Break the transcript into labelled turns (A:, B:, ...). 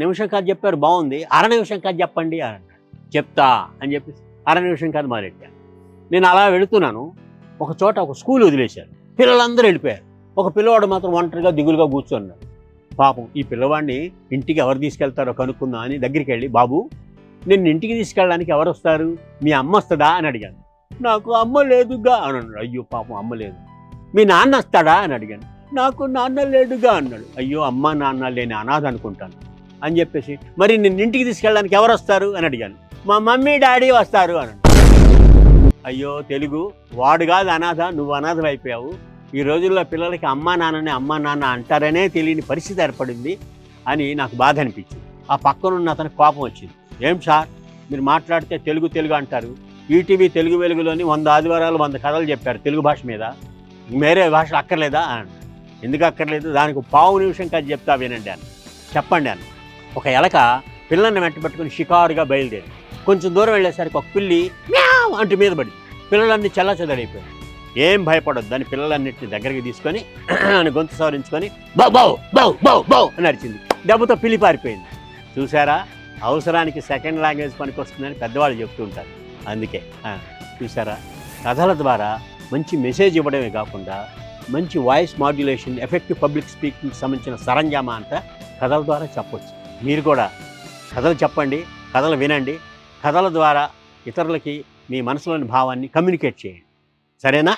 A: నిమిషం కథ చెప్పారు బాగుంది, అర నిమిషం కథ చెప్పండి అని అన్నాడు. చెప్తా అని చెప్పేసి అర నిమిషం కథ మొదలెట్టాను. నేను అలా వెళుతున్నాను, ఒక చోట ఒక స్కూల్ వదిలేశారు, పిల్లలందరూ వెళ్ళిపోయారు. ఒక పిల్లవాడు మాత్రం ఒంటరిగా దిగులుగా కూర్చున్నాడు. పాపం ఈ పిల్లవాడిని ఇంటికి ఎవరు తీసుకెళ్తారో కనుక్కుందాం అని దగ్గరికి వెళ్ళి, బాబు నిన్ను ఇంటికి తీసుకెళ్ళడానికి ఎవరు వస్తారు, మీ అమ్మ వస్తుందా అని అడిగాను. నాకు అమ్మ లేదుగా అని అన్నాడు. అయ్యో పాపం అమ్మ లేదు. మీ నాన్న వస్తాడా అని అడిగాను. నాకు నాన్న లేడుగా అన్నాడు. అయ్యో అమ్మ నాన్న లేని అనాథ అనుకుంటాను అని చెప్పేసి, మరి నిన్ను ఇంటికి తీసుకెళ్ళడానికి ఎవరు వస్తారు అని అడిగాను. మా మమ్మీ డాడీ వస్తారు అని. అయ్యో తెలుగు, వాడు కాదు అనాథ, నువ్వు అనాథం అయిపోయావు. ఈ రోజుల్లో పిల్లలకి అమ్మా నాన్న అంటారనే తెలియని పరిస్థితి ఏర్పడింది అని నాకు బాధ అనిపించింది. ఆ పక్కనున్న అతనికి కోపం వచ్చింది. ఏం సార్ మీరు మాట్లాడితే తెలుగు అంటారు, ఈటీవీ తెలుగు వెలుగులోని 100 ఆదివారాలు 100 కథలు చెప్పారు తెలుగు భాష మీద, వేరే భాషలు అక్కర్లేదా అని. ఎందుకు అక్కర్లేదు, దానికి పావు నిమిషం కథ చెప్తా వినండి అని. చెప్పండి అని. ఒక ఎలక పిల్లల్ని వెంటబెట్టుకుని షికారుగా బయలుదేరి కొంచెం దూరం వెళ్ళేసరికి ఒక పిల్లి మ్యావ్ అంటూ మీద పడింది. పిల్లలన్నీ చల్లాచెదరైపోయాయి. ఏం భయపడొద్దు, దాని పిల్లలన్నింటినీ దగ్గరికి తీసుకొని అని గొంతు సవరించుకొని బౌ బౌ బౌ బౌ బౌ అని అరిచింది. దెబ్బతో పిల్లి పారిపోయింది. చూసారా, అవసరానికి సెకండ్ లాంగ్వేజ్ పనికి వస్తుందని పెద్దవాళ్ళు చెప్తూ ఉంటారు. అందుకే చూసారా, కథల ద్వారా మంచి మెసేజ్ ఇవ్వడమే కాకుండా మంచి వాయిస్ మాడ్యులేషన్, ఎఫెక్టివ్ పబ్లిక్ స్పీకింగ్కి సంబంధించిన సరంజామా అంతా కథల ద్వారా చెప్పొచ్చు. మీరు కూడా కథలు చెప్పండి, కథలు వినండి, కథల ద్వారా ఇతరులకి మీ మనసులోని భావాన్ని కమ్యూనికేట్ చేయండి. సరేనా?